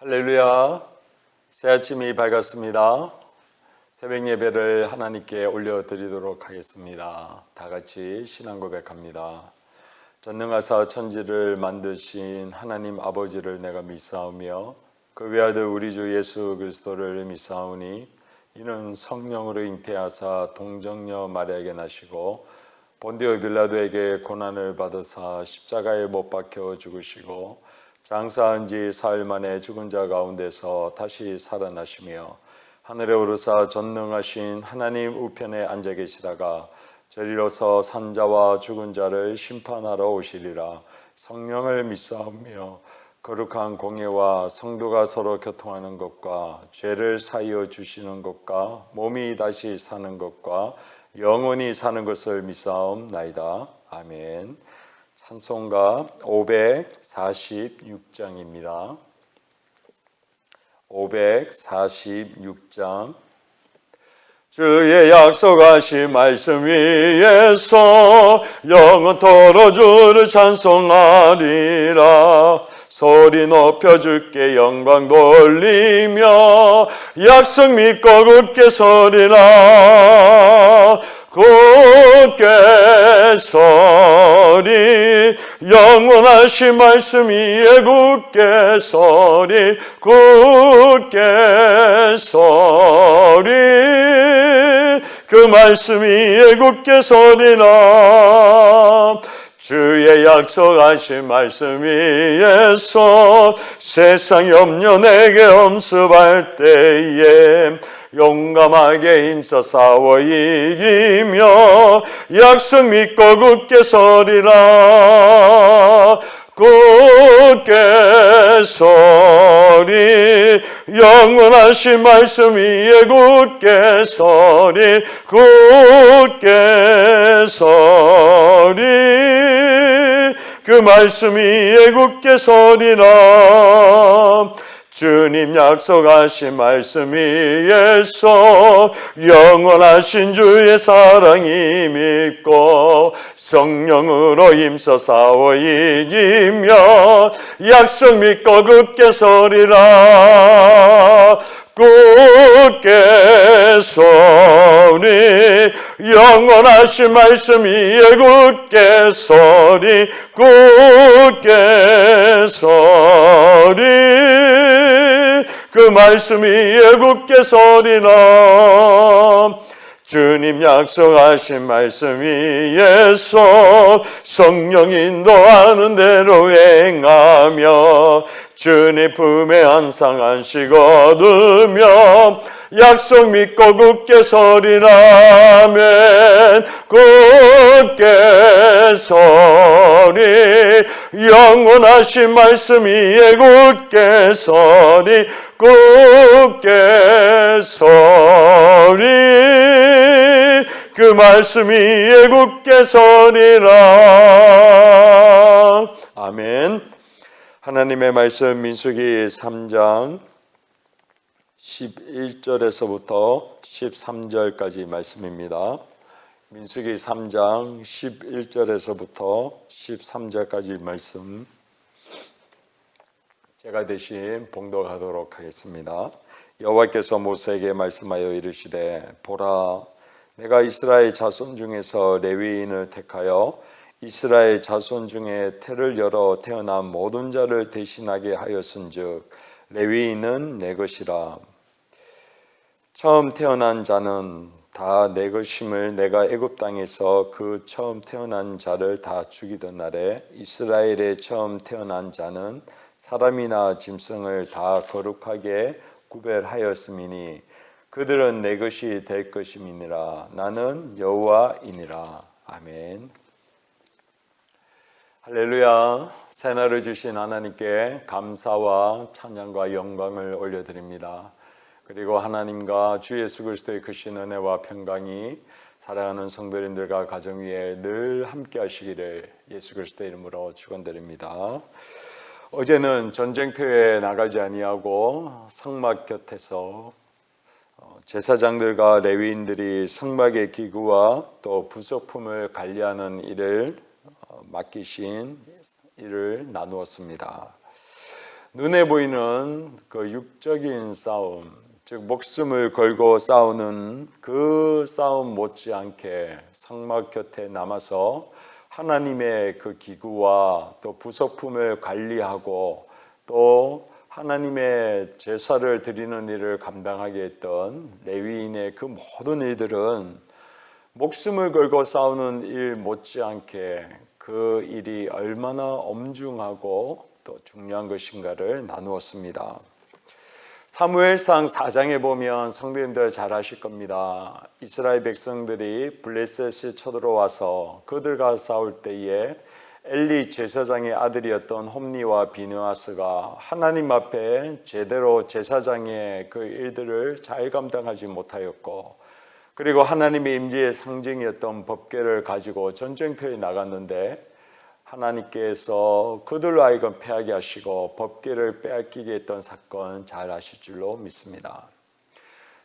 할렐루야. 새 아침이 밝았습니다. 새벽 예배를 하나님께 올려드리도록 하겠습니다. 다 같이 신앙 고백합니다. 전능하사 천지를 만드신 하나님 아버지를 내가 믿사오며 그 외아들 우리 주 예수 그리스도를 믿사오니 이는 성령으로 잉태하사 동정녀 마리아에게 나시고 본디오 빌라도에게 고난을 받으사 십자가에 못 박혀 죽으시고 장사한 지 사흘 만에 죽은 자 가운데서 다시 살아나시며 하늘에 오르사 전능하신 하나님 우편에 앉아 계시다가 저리로서 산자와 죽은 자를 심판하러 오시리라. 성령을 믿사오며 거룩한 공예와 성도가 서로 교통하는 것과 죄를 사하여 주시는 것과 몸이 다시 사는 것과 영원히 사는 것을 믿사옵나이다. 아멘. 찬송가 546장입니다. 546장. 주의 약속하신 말씀 위에서 영원토록 주를 찬송하리라. 소리 높여 주께 영광 돌리며 약속 믿고 굳게 서리라. 굳게 서리 영원하신 말씀 위에 굳게 서리 굳게 서리 그 말씀 위에 굳게 서리라. 주의 약속하신 말씀 위에서 세상 염려 내게 엄습할 때에 용감하게 힘써 싸워 이기며 약속 믿고 굳게 서리라. 굳게 서리 영원하신 말씀 위에 굳게 서리 굳게 서리 그 말씀 위에 굳게 서리라. 주님 약속하신 말씀 위에서 영원하신 주의 사랑이 믿고 성령으로 힘써 싸워 이기며 약속 믿고 굳게 서리라. 굳게 서리 영원하신 말씀 위에 굳게 서리 굳게 서리 그 말씀 위에 굳게 서리라. 주님 약속하신 말씀 위에서 성령 인도하는 대로 행하며 주님 품에 항상 안식 얻으며 약속 믿고 굳게 서리라. 아멘. 굳게 서리 영원하신 말씀 위에 굳게 서리 굳게 서리 그 말씀 위에 굳게 서리라. 아멘. 하나님의 말씀 민수기 3장 11절에서부터 13절까지 말씀입니다. 민수기 3장 11절에서부터 13절까지 말씀 제가 대신 봉독하도록 하겠습니다. 여호와께서 모세에게 말씀하여 이르시되 보라 내가 이스라엘 자손 중에서 레위인을 택하여 이스라엘 자손 중에 태를 열어 태어난 모든 자를 대신하게 하였은즉 레위인은 내 것이라. 처음 태어난 자는 다 내 것임을 내가 애굽 땅에서 그 처음 태어난 자를 다 죽이던 날에 이스라엘의 처음 태어난 자는 사람이나 짐승을 다 거룩하게 구별하였음이니 그들은 내 것이 될 것임이니라. 나는 여호와이니라. 아멘. 할렐루야. 새날을 주신 하나님께 감사와 찬양과 영광을 올려드립니다. 그리고 하나님과 주 예수 그리스도의 크신 은혜와 평강이 사랑하는 성도님들과 가정 위에 늘 함께 하시기를 예수 그리스도의 이름으로 축원드립니다. 어제는 전쟁터에 나가지 아니하고 성막 곁에서 제사장들과 레위인들이 성막의 기구와 또 부속품을 관리하는 일을 맡기신 일을 나누었습니다. 눈에 보이는 그 육적인 싸움, 즉 목숨을 걸고 싸우는 그 싸움 못지않게 성막 곁에 남아서 하나님의 그 기구와 또 부속품을 관리하고 또 하나님의 제사를 드리는 일을 감당하게 했던 레위인의 그 모든 일들은 목숨을 걸고 싸우는 일 못지않게 그 일이 얼마나 엄중하고 또 중요한 것인가를 나누었습니다. 사무엘상 4장에 보면 성도님들 잘 아실 겁니다. 이스라엘 백성들이 블레셋이 쳐들어와서 그들과 싸울 때에 엘리 제사장의 아들이었던 홈니와 비느하스가 하나님 앞에 제대로 제사장의 그 일들을 잘 감당하지 못하였고, 그리고 하나님의 임재의 상징이었던 법궤를 가지고 전쟁터에 나갔는데 하나님께서 그들로 하여금 패하게 하시고 법궤를 빼앗기게 했던 사건 잘 아실 줄로 믿습니다.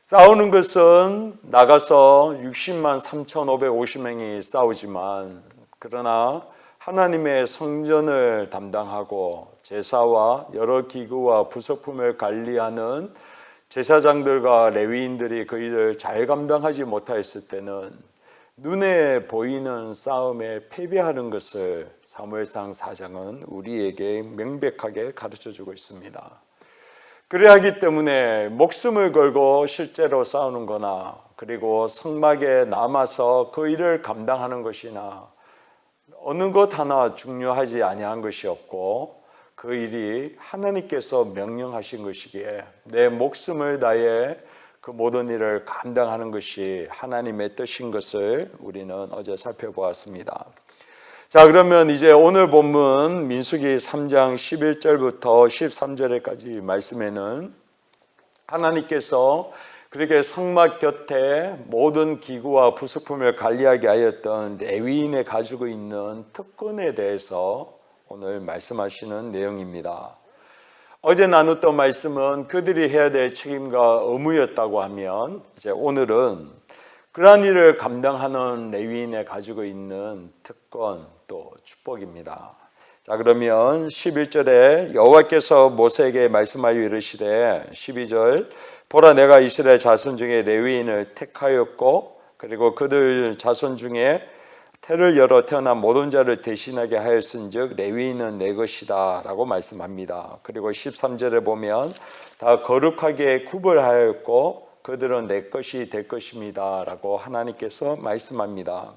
싸우는 것은 나가서 60만 3,550명이 싸우지만, 그러나 하나님의 성전을 담당하고 제사와 여러 기구와 부속품을 관리하는 제사장들과 레위인들이 그 일을 잘 감당하지 못하였을 때는 눈에 보이는 싸움에 패배하는 것을 사무엘상 4장은 우리에게 명백하게 가르쳐주고 있습니다. 그래야 하기 때문에 목숨을 걸고 실제로 싸우는 거나, 그리고 성막에 남아서 그 일을 감당하는 것이나 어느 것 하나 중요하지 아니한 것이 없고, 그 일이 하나님께서 명령하신 것이기에 내 목숨을 다해 그 모든 일을 감당하는 것이 하나님의 뜻인 것을 우리는 어제 살펴보았습니다. 자, 그러면 이제 오늘 본문 민수기 3장 11절부터 13절까지 말씀에는 하나님께서 그렇게 성막 곁에 모든 기구와 부속품을 관리하게 하였던 레위인이 가지고 있는 특권에 대해서 오늘 말씀하시는 내용입니다. 어제 나눴던 말씀은 그들이 해야 될 책임과 의무였다고 하면, 이제 오늘은 그러한 일을 감당하는 레위인이 가지고 있는 특권 또 축복입니다. 자, 그러면 11절에 여호와께서 모세에게 말씀하여 이르시되, 12절 보라, 내가 이스라엘 자손 중에 레위인을 택하였고, 그리고 그들 자손 중에 태를 열어 태어난 모든 자를 대신하게 하였은즉 레위인은 내 것이다 라고 말씀합니다. 그리고 13절에 보면 다 거룩하게 구별하였고 그들은 내 것이 될 것입니다 라고 하나님께서 말씀합니다.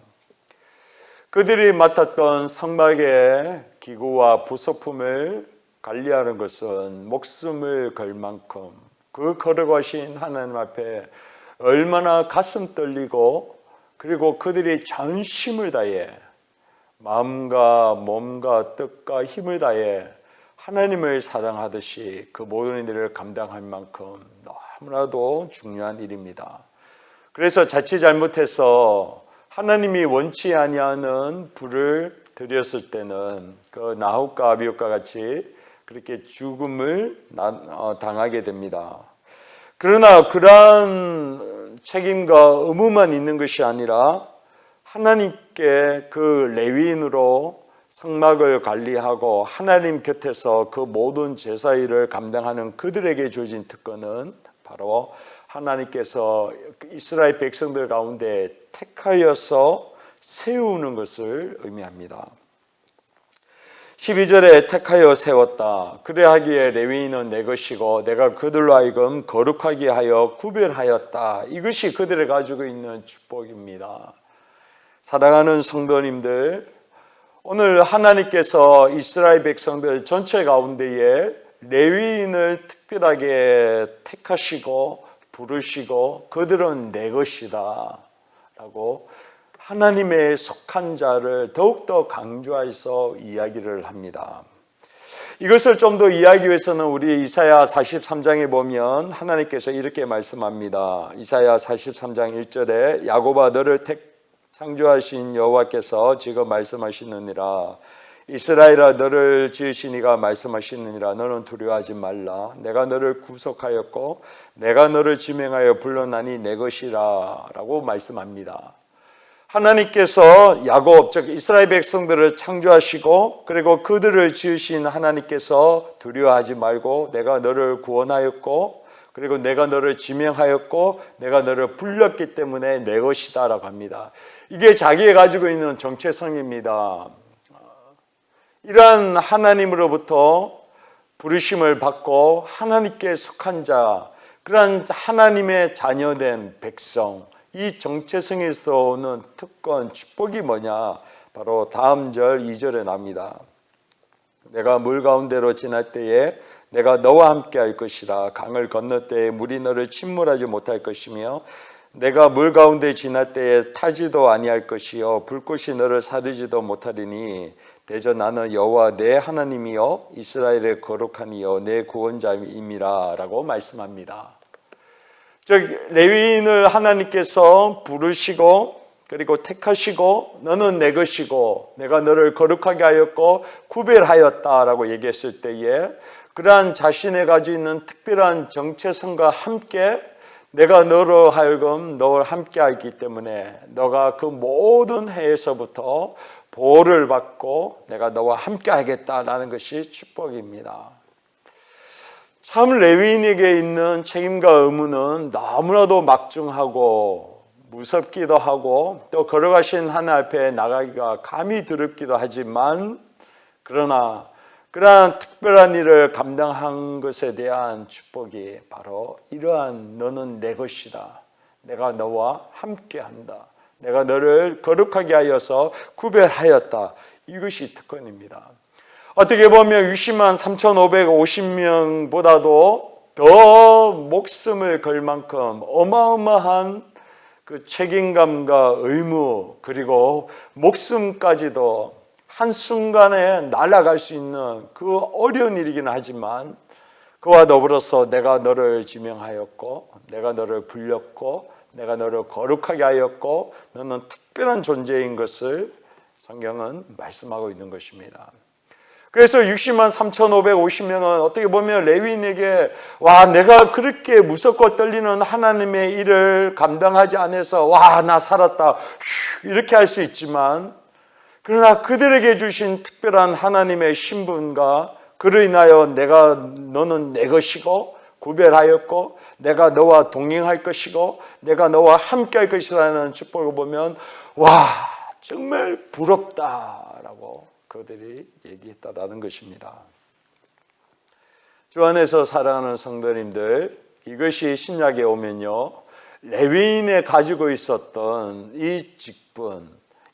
그들이 맡았던 성막의 기구와 부속품을 관리하는 것은 목숨을 걸 만큼 그 거룩하신 하나님 앞에 얼마나 가슴 떨리고, 그리고 그들이 전심을 다해 마음과 몸과 뜻과 힘을 다해 하나님을 사랑하듯이 그 모든 일을 감당할 만큼 너무나도 중요한 일입니다. 그래서 자칫 잘못해서 하나님이 원치 아니하는 불을 드렸을 때는 그 나홀과 아비옷과 같이 그렇게 죽음을 당하게 됩니다. 그러나 그러한 책임과 의무만 있는 것이 아니라 하나님께 그 레위인으로 성막을 관리하고 하나님 곁에서 그 모든 제사 일을 감당하는 그들에게 주어진 특권은 바로 하나님께서 이스라엘 백성들 가운데 택하여서 세우는 것을 의미합니다. 12절에 택하여 세웠다. 그래 하기에 레위인은 내 것이고 내가 그들로 하여금 거룩하게 하여 구별하였다. 이것이 그들이 가지고 있는 축복입니다. 사랑하는 성도님들, 오늘 하나님께서 이스라엘 백성들 전체 가운데에 레위인을 특별하게 택하시고 부르시고 그들은 내 것이다 라고 하나님의 속한 자를 더욱더 강조해서 이야기를 합니다. 이것을 좀 더 이해하기 위해서는 우리 이사야 43장에 보면 하나님께서 이렇게 말씀합니다. 이사야 43장 1절에 야곱아, 너를 창조하신 여호와께서 지금 말씀하시느니라. 이스라엘아, 너를 지으신 이가 말씀하시느니라. 너는 두려워하지 말라. 내가 너를 구속하였고 내가 너를 지명하여 불러나니 내 것이라 라고 말씀합니다. 하나님께서 야곱, 즉 이스라엘 백성들을 창조하시고 그리고 그들을 지으신 하나님께서 두려워하지 말고 내가 너를 구원하였고 그리고 내가 너를 지명하였고 내가 너를 불렀기 때문에 내 것이다 라고 합니다. 이게 자기가 가지고 있는 정체성입니다. 이러한 하나님으로부터 부르심을 받고 하나님께 속한 자, 그러한 하나님의 자녀된 백성, 이 정체성에서 오는 특권, 축복이 뭐냐? 바로 다음 절 2절에 나옵니다. 내가 물 가운데로 지날 때에 내가 너와 함께 할 것이라. 강을 건널 때에 물이 너를 침몰하지 못할 것이며 내가 물 가운데 지날 때에 타지도 아니할 것이요 불꽃이 너를 사르지도 못하리니 대저 나는 여호와 내 하나님이요 이스라엘의 거룩하니요 내 구원자임이라 라고 말씀합니다. 즉 레위인을 하나님께서 부르시고 그리고 택하시고 너는 내 것이고 내가 너를 거룩하게 하였고 구별하였다라고 얘기했을 때에 그러한 자신의 가지고 있는 특별한 정체성과 함께 내가 너로 하여금 너와 함께 하기 때문에 너가 그 모든 해에서부터 보호를 받고 내가 너와 함께 하겠다라는 것이 축복입니다. 참 레위인에게 있는 책임과 의무는 너무나도 막중하고 무섭기도 하고 또 걸어가신 하나님 앞에 나가기가 감히 두렵기도 하지만 그러나 그러한 특별한 일을 감당한 것에 대한 축복이 바로 이러한 너는 내 것이다. 내가 너와 함께한다. 내가 너를 거룩하게 하여서 구별하였다. 이것이 특권입니다. 어떻게 보면 60만 3,550명보다도 더 목숨을 걸 만큼 어마어마한 그 책임감과 의무 그리고 목숨까지도 한순간에 날아갈 수 있는 그 어려운 일이긴 하지만 그와 더불어서 내가 너를 지명하였고 내가 너를 불렸고 내가 너를 거룩하게 하였고 너는 특별한 존재인 것을 성경은 말씀하고 있는 것입니다. 그래서 60만 3,550명은 어떻게 보면 레위인에게 와 내가 그렇게 무섭고 떨리는 하나님의 일을 감당하지 않아서 와 나 살았다 이렇게 할 수 있지만 그러나 그들에게 주신 특별한 하나님의 신분과 그로 인하여 너는 내 것이고 구별하였고 내가 너와 동행할 것이고 내가 너와 함께 할 것이라는 축복을 보면 와 정말 부럽다라고 그들이 얘기했다라는 것입니다. 주 안에서 사랑하는 성도님들, 이것이 신약에 오면요 레위인에 가지고 있었던 이 직분,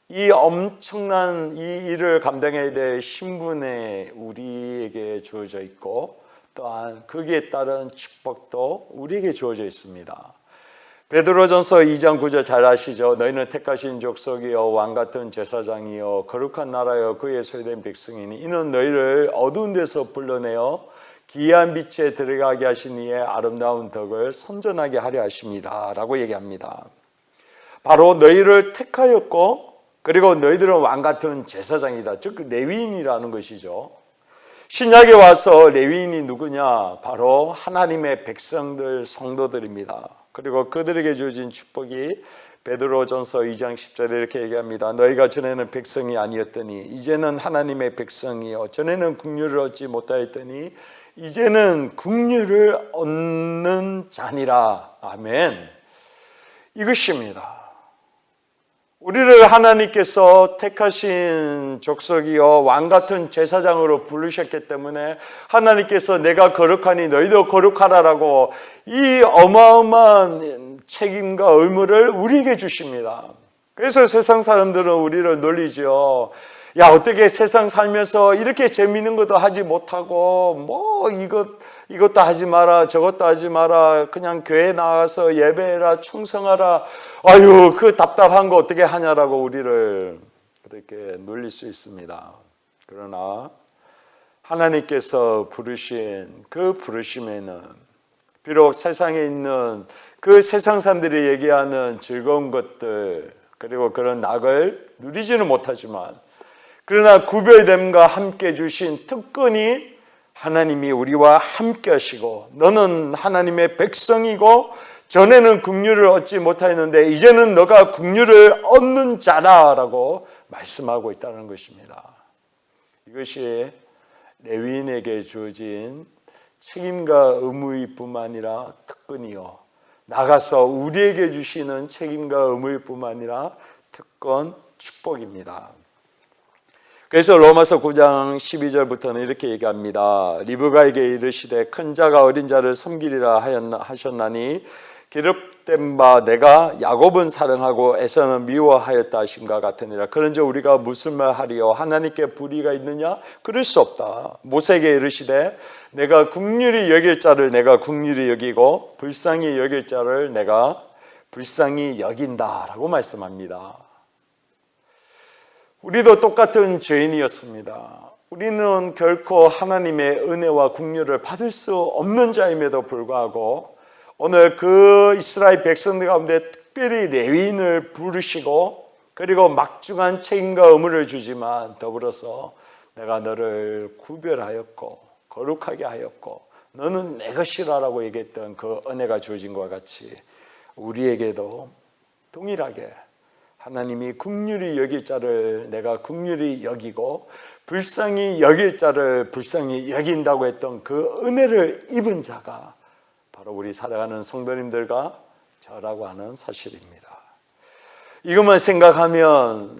이 엄청난 이 일을 감당해야 될 신분에 우리에게 주어져 있고 또한 거기에 따른 축복도 우리에게 주어져 있습니다. 베드로전서 2장 9절 잘 아시죠? 너희는 택하신 족속이요 왕같은 제사장이요 거룩한 나라요 그의 소유된 백성이니 이는 너희를 어두운 데서 불러내어 기이한 빛에 들어가게 하신 이의 아름다운 덕을 선전하게 하려 하십니다 라고 얘기합니다. 바로 너희를 택하였고 그리고 너희들은 왕같은 제사장이다. 즉 레위인이라는 것이죠. 신약에 와서 레위인이 누구냐? 바로 하나님의 백성들, 성도들입니다. 그리고 그들에게 주어진 축복이 베드로전서 2장 10절에 이렇게 얘기합니다. 너희가 전에는 백성이 아니었더니 이제는 하나님의 백성이요 전에는 국류를 얻지 못하였더니 이제는 국류를 얻는 자니라. 아멘. 이것입니다. 우리를 하나님께서 택하신 족속이요 왕같은 제사장으로 부르셨기 때문에 하나님께서 내가 거룩하니 너희도 거룩하라라고 이 어마어마한 책임과 의무를 우리에게 주십니다. 그래서 세상 사람들은 우리를 놀리죠. 야 어떻게 세상 살면서 이렇게 재미있는 것도 하지 못하고 뭐 이것도 하지 마라 저것도 하지 마라 그냥 교회 나가서 예배해라 충성하라 아유 그 답답한 거 어떻게 하냐라고 우리를 그렇게 놀릴 수 있습니다. 그러나 하나님께서 부르신 그 부르심에는 비록 세상에 있는 그 세상 사람들이 얘기하는 즐거운 것들 그리고 그런 낙을 누리지는 못하지만 그러나 구별됨과 함께 주신 특권이 하나님이 우리와 함께 하시고 너는 하나님의 백성이고 전에는 긍휼을 얻지 못하였는데 이제는 너가 긍휼을 얻는 자라라고 말씀하고 있다는 것입니다. 이것이 레위인에게 주어진 책임과 의무일 뿐만 아니라 특권이요, 나가서 우리에게 주시는 책임과 의무일 뿐만 아니라 특권, 축복입니다. 그래서 로마서 9장 12절부터는 이렇게 얘기합니다. 리브가에게 이르시되 큰 자가 어린 자를 섬기리라 하셨나니 기록된 바 내가 야곱은 사랑하고 에사는 미워하였다 하심과 같으니라. 그런즉 우리가 무슨 말 하리요? 하나님께 불의가 있느냐? 그럴 수 없다. 모세에게 이르시되 내가 긍휼히 여길 자를 내가 긍휼히 여기고 불쌍히 여길 자를 내가 불쌍히 여긴다라고 말씀합니다. 우리도 똑같은 죄인이었습니다. 우리는 결코 하나님의 은혜와 긍휼을 받을 수 없는 자임에도 불구하고 오늘 그 이스라엘 백성들 가운데 특별히 레위인을 부르시고 그리고 막중한 책임과 의무를 주지만 더불어서 내가 너를 구별하였고 거룩하게 하였고 너는 내 것이라고 얘기했던 그 은혜가 주어진 것과 같이 우리에게도 동일하게 하나님이 긍휼히 여길 자를 내가 긍휼히 여기고 불쌍히 여길 자를 불쌍히 여긴다고 했던 그 은혜를 입은 자가 바로 우리 살아가는 성도님들과 저라고 하는 사실입니다. 이것만 생각하면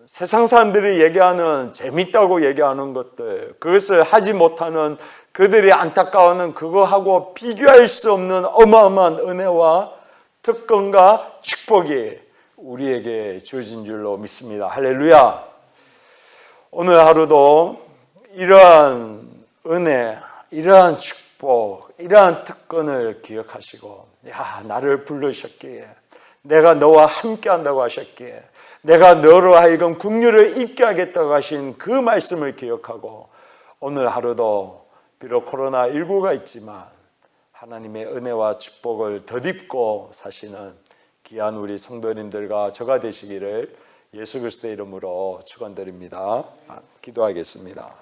세상 사람들이 얘기하는 재밌다고 얘기하는 것들, 그것을 하지 못하는 그들이 안타까워하는 그거하고 비교할 수 없는 어마어마한 은혜와 특권과 축복이 우리에게 주어진 줄로 믿습니다. 할렐루야. 오늘 하루도 이러한 은혜, 이러한 축복, 이러한 특권을 기억하시고 나를 부르셨기에 내가 너와 함께 한다고 하셨기에 내가 너로 하여금 긍휼을 입게 하겠다고 하신 그 말씀을 기억하고 오늘 하루도 비록 코로나19가 있지만 하나님의 은혜와 축복을 덧입고 사시는 귀한 우리 성도님들과 저가 되시기를 예수 그리스도의 이름으로 축원드립니다. 기도하겠습니다.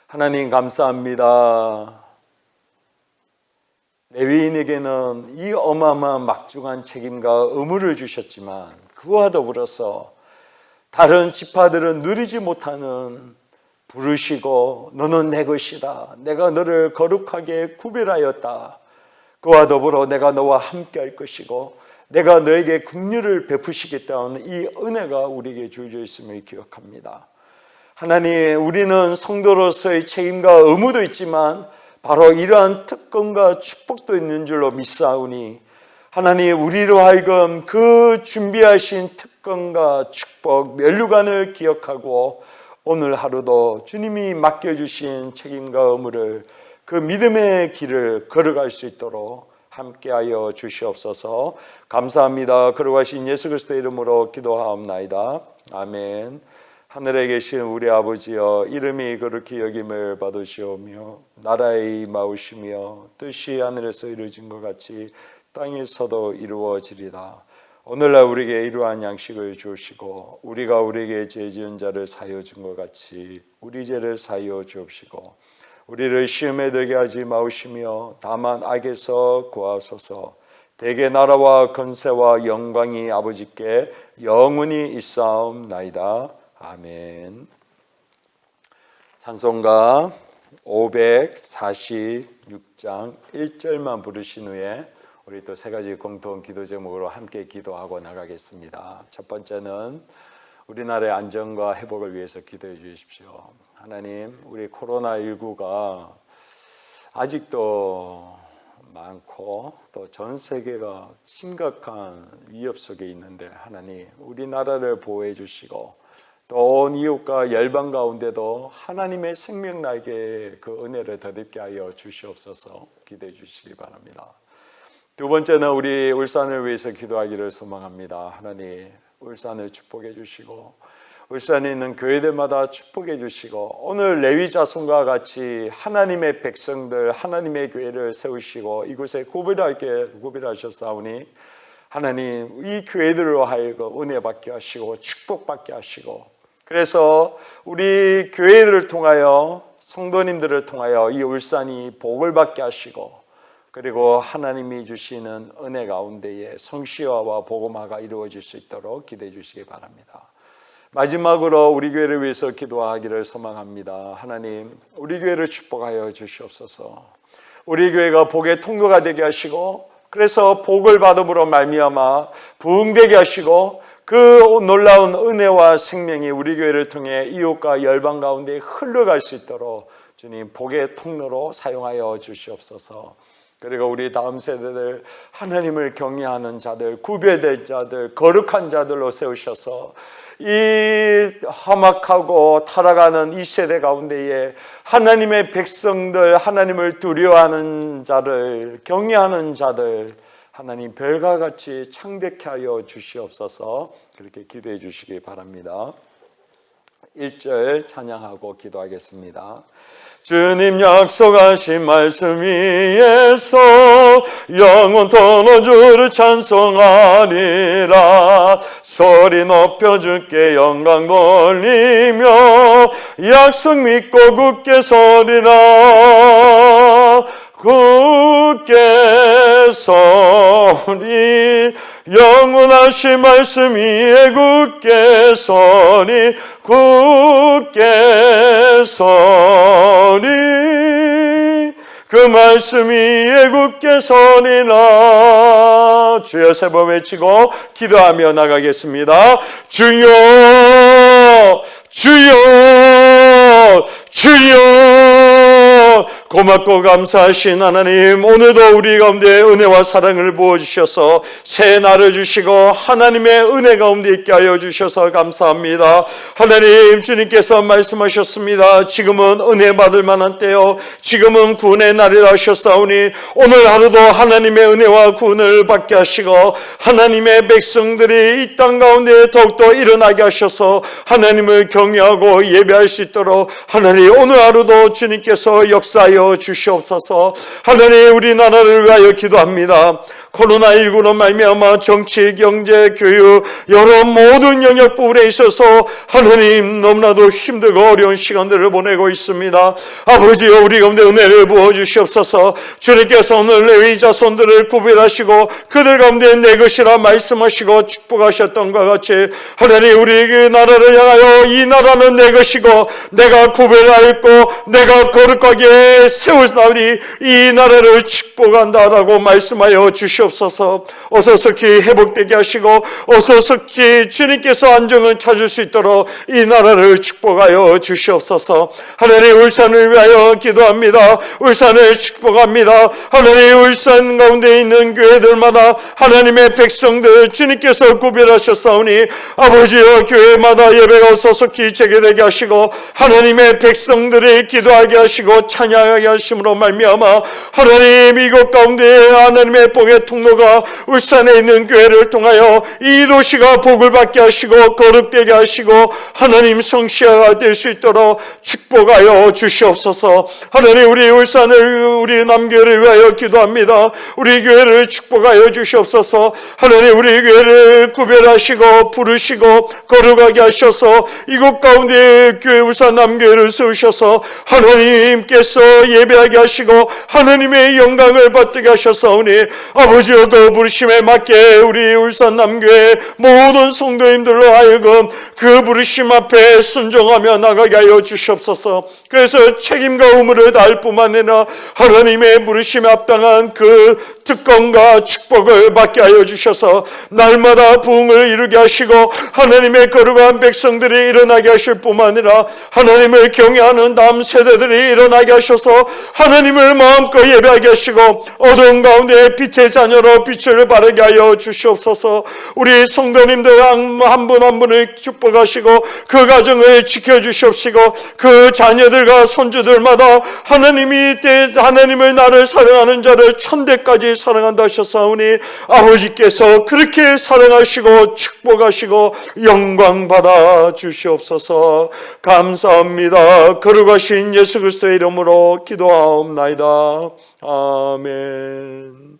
하나님 감사합니다. 레위인에게는 이 어마어마한 막중한 책임과 의무를 주셨지만 그와 더불어서 다른 지파들은 누리지 못하는 부르시고 너는 내 것이다. 내가 너를 거룩하게 구별하였다. 그와 더불어 내가 너와 함께 할 것이고 내가 너에게 긍휼을 베푸시겠다는 이 은혜가 우리에게 주어져 있음을 기억합니다. 하나님, 우리는 성도로서의 책임과 의무도 있지만 바로 이러한 특권과 축복도 있는 줄로 믿사오니 하나님, 우리로 하여금 그 준비하신 특권과 축복, 면류관을 기억하고 오늘 하루도 주님이 맡겨주신 책임과 의무를 그 믿음의 길을 걸어갈 수 있도록 함께하여 주시옵소서. 감사합니다. 거룩하신 예수 그리스도의 이름으로 기도하옵나이다. 아멘. 하늘에 계신 우리 아버지여, 이름이 거룩히 여김을 받으시오며 나라의 임하오시며 뜻이 하늘에서 이루어진 것 같이 땅에서도 이루어지리다. 오늘날 우리에게 이러한 양식을 주시고 우리가 우리에게 죄 지은 자를 사하여 준 것 같이 우리 죄를 사하여 주옵시고 우리를 시험에 들게 하지 마시며 다만 악에서 구하소서. 대개 나라와 권세와 영광이 아버지께 영원히 있사옵나이다. 아멘. 찬송가 546장 1절만 부르신 후에 우리 또 세 가지 공통 기도 제목으로 함께 기도하고 나가겠습니다. 첫 번째는 우리나라의 안정과 회복을 위해서 기도해 주십시오. 하나님, 우리 코로나19가 아직도 많고 또 전 세계가 심각한 위협 속에 있는데 하나님, 우리나라를 보호해 주시고 또 온 이웃과 열방 가운데도 하나님의 생명 날개에 그 은혜를 덧입게 하여 주시옵소서. 기도해 주시기 바랍니다. 두 번째는 우리 울산을 위해서 기도하기를 소망합니다. 하나님, 울산을 축복해 주시고 울산에 있는 교회들마다 축복해 주시고 오늘 레위 자손과 같이 하나님의 백성들, 하나님의 교회를 세우시고 이곳에 구별하셨사오니 하나님, 이 교회들로 하여금 은혜 받게 하시고 축복받게 하시고 그래서 우리 교회들을 통하여 성도님들을 통하여 이 울산이 복을 받게 하시고, 그리고 하나님이 주시는 은혜 가운데에 성시화와 복음화가 이루어질 수 있도록 기도해 주시기 바랍니다. 마지막으로 우리 교회를 위해서 기도하기를 소망합니다. 하나님, 우리 교회를 축복하여 주시옵소서. 우리 교회가 복의 통로가 되게 하시고, 그래서 복을 받음으로 말미암아 부흥되게 하시고, 그 놀라운 은혜와 생명이 우리 교회를 통해 이웃과 열방 가운데 흘러갈 수 있도록 주님 복의 통로로 사용하여 주시옵소서. 그리고 우리 다음 세대들 하나님을 경외하는 자들, 구별될 자들, 거룩한 자들로 세우셔서 이 험악하고 타락하는 이 세대 가운데에 하나님의 백성들, 하나님을 두려워하는 자를, 경외하는 자들, 하나님 별과 같이 창대케 하여 주시옵소서. 그렇게 기도해 주시기 바랍니다. 1절 찬양하고 기도하겠습니다. 주님 약속하신 말씀 위에서 영원토록 주를 찬송하리라. 소리 높여 주께 영광 돌리며 약속 믿고 굳게 서리라. 굳게 서리. 영원하신 말씀 위에 굳게 서리. 굳게 서리. 그 말씀 위에 굳게 서리라. 주여 세 번 외치고 기도하며 나가겠습니다. 주여 주여 주여. 고맙고 감사하신 하나님, 오늘도 우리 가운데 은혜와 사랑을 부어주셔서 새 날을 주시고 하나님의 은혜 가운데 있게 하여 주셔서 감사합니다. 하나님, 주님께서 말씀하셨습니다. 지금은 은혜 받을 만한 때요, 지금은 구원의 날이라 하셨사오니 오늘 하루도 하나님의 은혜와 구원을 받게 하시고 하나님의 백성들이 이 땅 가운데 더욱더 일어나게 하셔서 하나님을 경외하고 예배할 수 있도록 하나님 오늘 하루도 주님께서 역사하여 주시옵소서. 하나님, 우리나라를 위하여 기도합니다. 코로나19로 말미암아 정치, 경제, 교육 여러 모든 영역 부분에 있어서 하나님 너무나도 힘들고 어려운 시간들을 보내고 있습니다. 아버지여, 우리 가운데 은혜를 부어주시옵소서. 주님께서 오늘 레위 자손들을 구별하시고 그들 가운데 내 것이라 말씀하시고 축복하셨던과 같이 하나님, 우리 나라를 향하여 이 나라는 내 것이고 내가 구별하였고 내가 거룩하게 세우사오니 이 나라를 축복한다라고 말씀하여 주시옵소서. 어서 속히 회복되게 하시고 어서 속히 주님께서 안정을 찾을 수 있도록 이 나라를 축복하여 주시옵소서. 하나님, 울산을 위하여 기도합니다. 울산을 축복합니다. 하나님, 울산 가운데 있는 교회들마다 하나님의 백성들 주님께서 구별하셨사오니 아버지여, 교회마다 예배가 어서 속히 재개되게 하시고 하나님의 백성들이 기도하게 하시고 찬양하게 하심으로 말미암아 하나님 이곳 가운데 하나님의 복의 통로가 울산에 있는 교회를 통하여 이 도시가 복을 받게 하시고 거룩되게 하시고 하나님 성시화가 될 수 있도록 축복하여 주시옵소서. 하나님, 우리 울산을, 우리 남교회를 위하여 기도합니다. 우리 교회를 축복하여 주시옵소서. 하나님, 우리 교회를 구별하시고 부르시고 거룩하게 하셔서 이곳 가운데 교회 울산 남교회를 세우셔서 하나님께서 예배하게 하시고 하나님의 영광을 받게 하셨사오니 아버지여, 그 부르심에 맞게 우리 울산 남교회 모든 성도님들로 하여금 그 부르심 앞에 순종하며 나가게 하여 주시옵소서. 그래서 책임과 의무를 다할 뿐만 아니라 하나님의 부르심에 합당한 그 특권과 축복을 받게 하여 주셔서 날마다 부흥을 이루게 하시고 하나님의 거룩한 백성들이 일어나게 하실 뿐만 아니라 하나님을 경외하는 다음 세대들이 일어나게 하셔서 하나님을 마음껏 예배하게 하시고 어두운 가운데 빛의 자녀로 빛을 바르게 하여 주시옵소서. 우리 성도님들 한 분 한 분을 축복하시고 그 가정을 지켜주시옵시고 그 자녀들과 손주들마다 하나님을 나를 사랑하는 자를 천대까지 사랑한다 하셨사오니 아버지께서 그렇게 사랑하시고 축복하시고 영광 받아 주시옵소서. 감사합니다. 거룩하신 예수 그리스도의 이름으로 기도하옵나이다. 아멘.